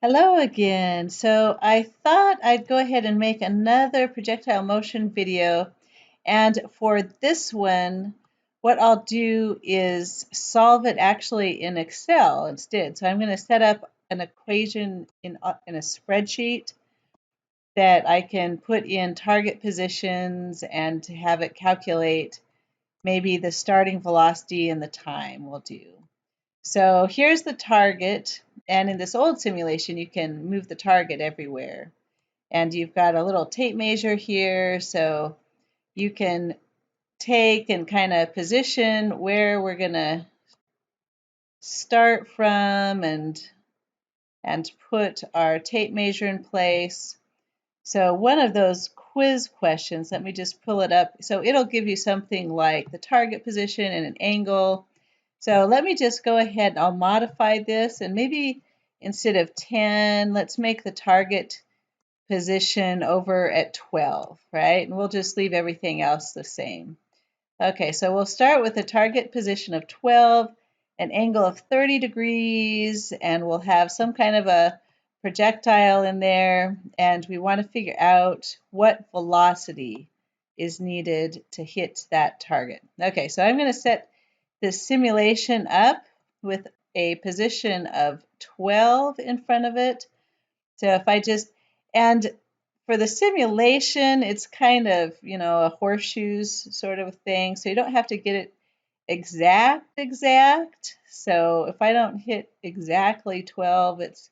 Hello again. So I thought I'd go ahead and make another projectile motion video. And for this one, what I'll do is solve it actually in Excel instead. So I'm going to set up an equation in a spreadsheet that I can put in target positions and to have it calculate maybe the starting velocity and the time will do. So here's the target, and in this old simulation, you can move the target everywhere. And you've got a little tape measure here, so you can take and kind of position where we're going to start from and put our tape measure in place. So one of those quiz questions, let me just pull it up. So it'll give you something like the target position and an angle. So let me just go ahead and I'll modify this, and maybe instead of 10, let's make the target position over at 12, right? And we'll just leave everything else the same. Okay, so we'll start with a target position of 12, an angle of 30 degrees, and we'll have some kind of a projectile in there, and we want to figure out what velocity is needed to hit that target. Okay, so I'm going to set this simulation up with a position of 12 in front of it. So if I just, and for the simulation, it's kind of, a horseshoes sort of thing. So you don't have to get it exact. So if I don't hit exactly 12, it's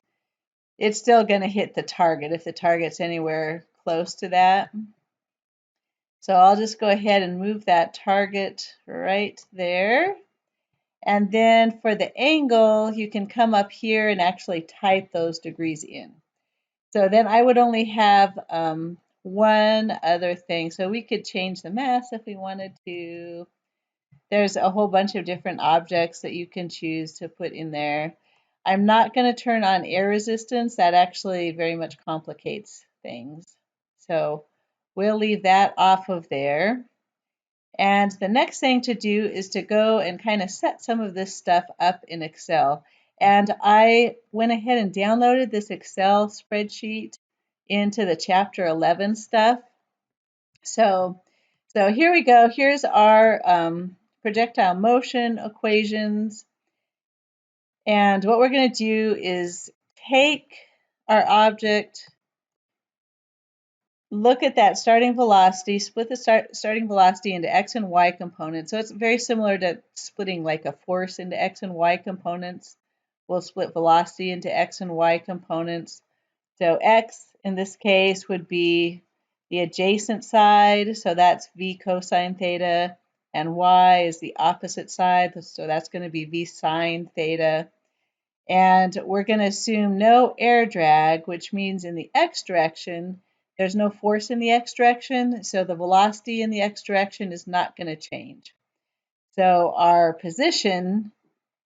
still going to hit the target if the target's anywhere close to that. So I'll just go ahead and move that target right there. And then for the angle, you can come up here and actually type those degrees in. So then I would only have one other thing. So we could change the mass if we wanted to. There's a whole bunch of different objects that you can choose to put in there. I'm not going to turn on air resistance. That actually very much complicates things. So we'll leave that off of there. And the next thing to do is to go and kind of set some of this stuff up in Excel. And I went ahead and downloaded this Excel spreadsheet into the Chapter 11 stuff. So here we go. Here's our projectile motion equations. And what we're going to do is take our object, look at that starting velocity, split the starting velocity into x and y components. So it's very similar to splitting like a force into x and y components. We'll split velocity into x and y components. So x in this case would be the adjacent side, so that's v cosine theta, and y is the opposite side, so that's going to be v sine theta. And we're going to assume no air drag, which means in the x direction, there's no force in the x direction, so the velocity in the x direction is not going to change. So our position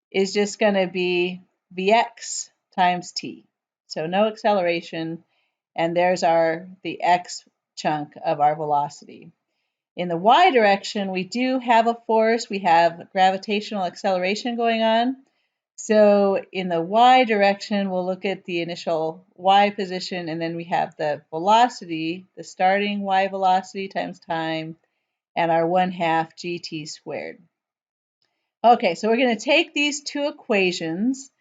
is just going to be vx times t. So no acceleration, and there's the x chunk of our velocity. In the y direction, we do have a force. We have gravitational acceleration going on. So in the y direction, we'll look at the initial y position, and then we have the velocity, the starting y velocity times time, and our 1/2 gt squared. Okay, so we're going to take these two equations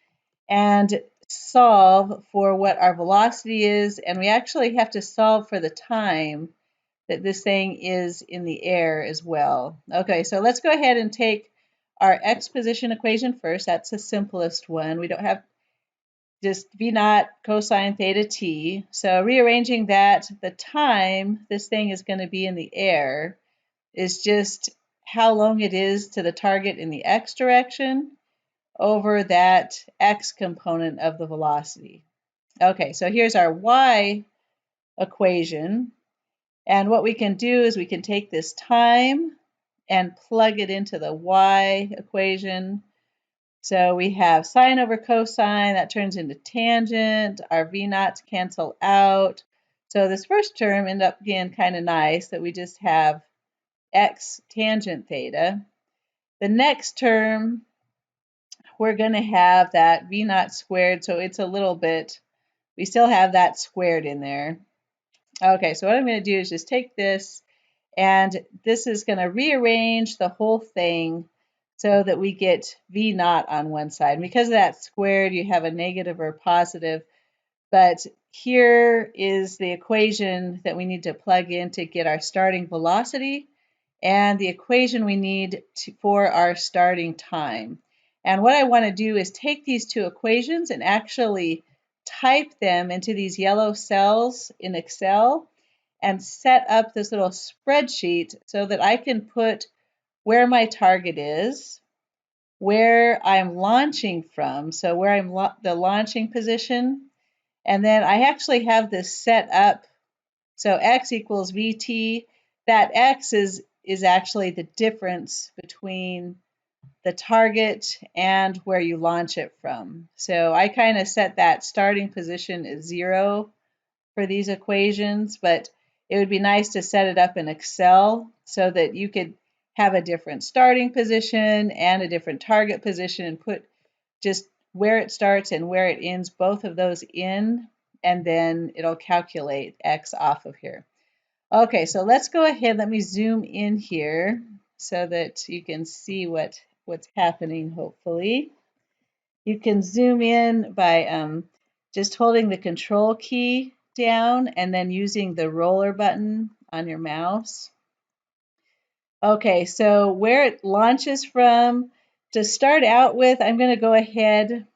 and solve for what our velocity is, and we actually have to solve for the time that this thing is in the air as well. Okay, so let's go ahead and take our x position equation first. That's the simplest one. We don't have just v naught cosine theta t. So rearranging that, the time this thing is going to be in the air is just how long it is to the target in the x direction over that x component of the velocity. Okay, so here's our y equation. And what we can do is we can take this time and plug it into the y equation. So we have sine over cosine, that turns into tangent. Our v naughts cancel out. So this first term ended up being kind of nice that we just have x tangent theta. The next term, we're going to have that v naught squared, so it's a little bit we still have that squared in there. Okay, so what I'm going to do is just take this, and this is going to rearrange the whole thing so that we get V naught on one side. And because of that squared, you have a negative or a positive. But here is the equation that we need to plug in to get our starting velocity and the equation we need for our starting time. And what I want to do is take these two equations and actually type them into these yellow cells in Excel and set up this little spreadsheet so that I can put where my target is, where I'm launching from, so where I'm the launching position, and then I actually have this set up. So x equals vt. That x is actually the difference between the target and where you launch it from. So I kind of set that starting position as 0 for these equations, but it would be nice to set it up in Excel so that you could have a different starting position and a different target position and put just where it starts and where it ends, both of those in, and then it'll calculate x off of here. Okay, so let's go ahead. Let me zoom in here so that you can see what's happening, hopefully. You can zoom in by just holding the control key down and then using the roller button on your mouse. Okay, so where it launches from, to start out with, I'm going to go ahead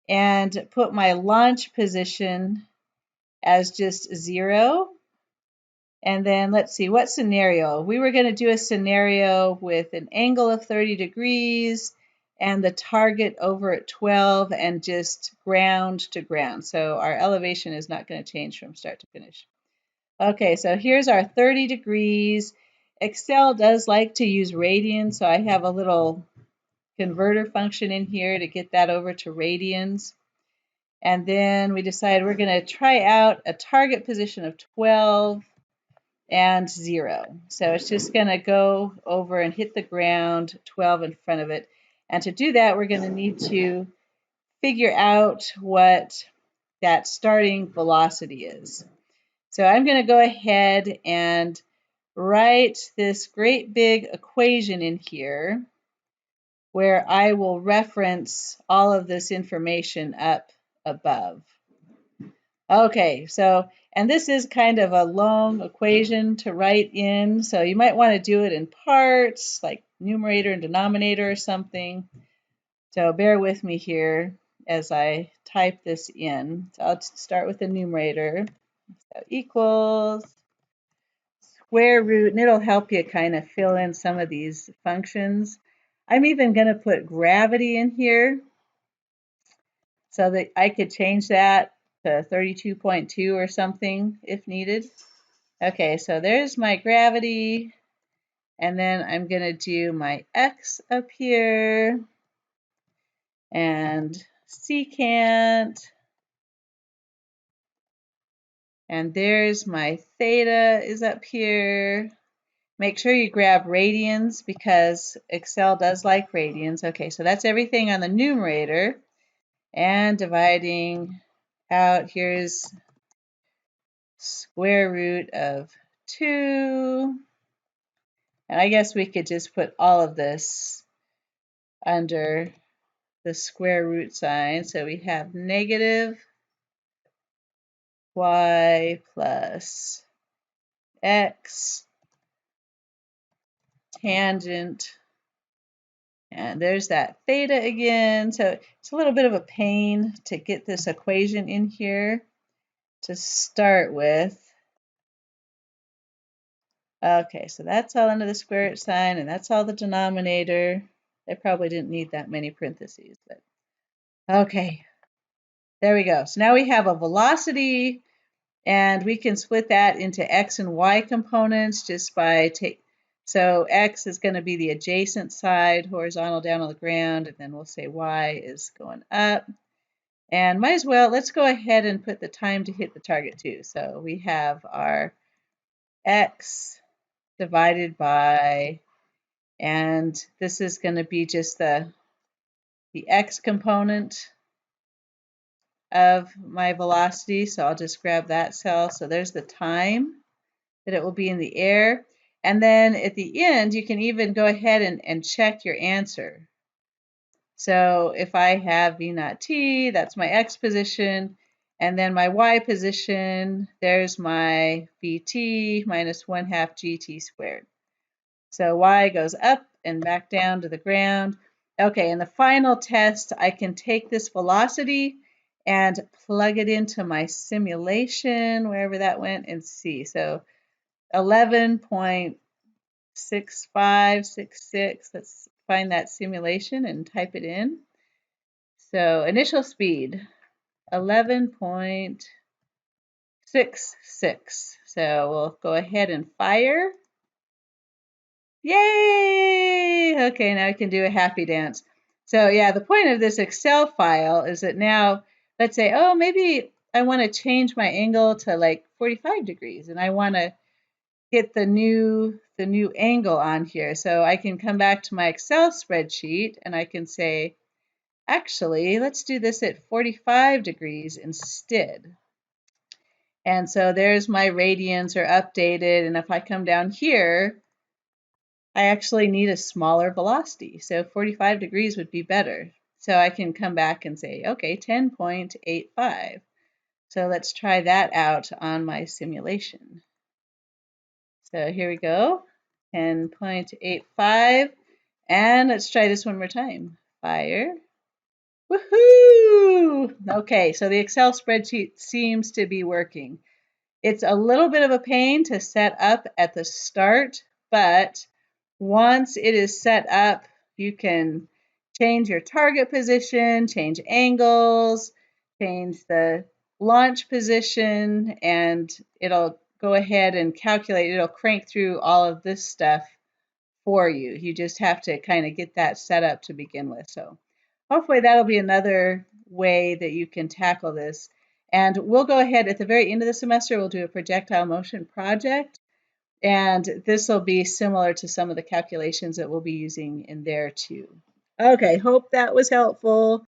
and put my launch position as just 0. And then let's see, what scenario? We were going to do a scenario with an angle of 30 degrees and the target over at 12 and just ground to ground. So our elevation is not going to change from start to finish. Okay, so here's our 30 degrees. Excel does like to use radians, so I have a little converter function in here to get that over to radians. And then we decided we're going to try out a target position of 12 and 0. So it's just going to go over and hit the ground 12 in front of it. And to do that, we're going to need to figure out what that starting velocity is. So I'm going to go ahead and write this great big equation in here where I will reference all of this information up above. Okay, so, and this is kind of a long equation to write in, so you might want to do it in parts, like numerator and denominator or something. So bear with me here as I type this in. So I'll start with the numerator. So equals square root, and it'll help you kind of fill in some of these functions. I'm even going to put gravity in here so that I could change that to 32.2 or something if needed. Okay, so there's my gravity, and then I'm going to do my x up here, and secant, and there's my theta is up here. Make sure you grab radians because Excel does like radians. Okay, so that's everything on the numerator. And dividing out, here's square root of 2. And I guess we could just put all of this under the square root sign. So we have negative y plus x tangent. And there's that theta again. So it's a little bit of a pain to get this equation in here to start with. Okay, so that's all under the square root sign, and that's all the denominator. I probably didn't need that many parentheses, but okay. There we go. So now we have a velocity, and we can split that into x and y components just by so x is going to be the adjacent side, horizontal down on the ground, and then we'll say y is going up. And might as well, let's go ahead and put the time to hit the target too. So we have our x divided by, and this is going to be just the x component of my velocity, so I'll just grab that cell. So there's the time that it will be in the air. And then at the end, you can even go ahead and check your answer. So if I have v naught t, that's my x position, and then my y position, there's my vt minus 1/2 gt squared. So y goes up and back down to the ground. Okay, in the final test, I can take this velocity and plug it into my simulation, wherever that went, and see. So 11.6566, let's find that simulation and type it in. So initial speed, 11.66. So we'll go ahead and fire. Yay! Okay, now I can do a happy dance. So yeah, the point of this Excel file is that now, let's say, oh, maybe I want to change my angle to like 45 degrees, and I want to get the new angle on here. So I can come back to my Excel spreadsheet and I can say, actually, let's do this at 45 degrees instead. And so there's my radians are updated. And if I come down here, I actually need a smaller velocity. So 45 degrees would be better. So I can come back and say, okay, 10.85. So let's try that out on my simulation. So here we go, 10.85. And let's try this one more time. Fire. Woohoo! Okay, so the Excel spreadsheet seems to be working. It's a little bit of a pain to set up at the start, but once it is set up, you can change your target position, change angles, change the launch position, and it'll go ahead and calculate. It'll crank through all of this stuff for you. You just have to kind of get that set up to begin with. So hopefully that'll be another way that you can tackle this. And we'll go ahead at the very end of the semester, we'll do a projectile motion project. And this will be similar to some of the calculations that we'll be using in there too. Okay, hope that was helpful.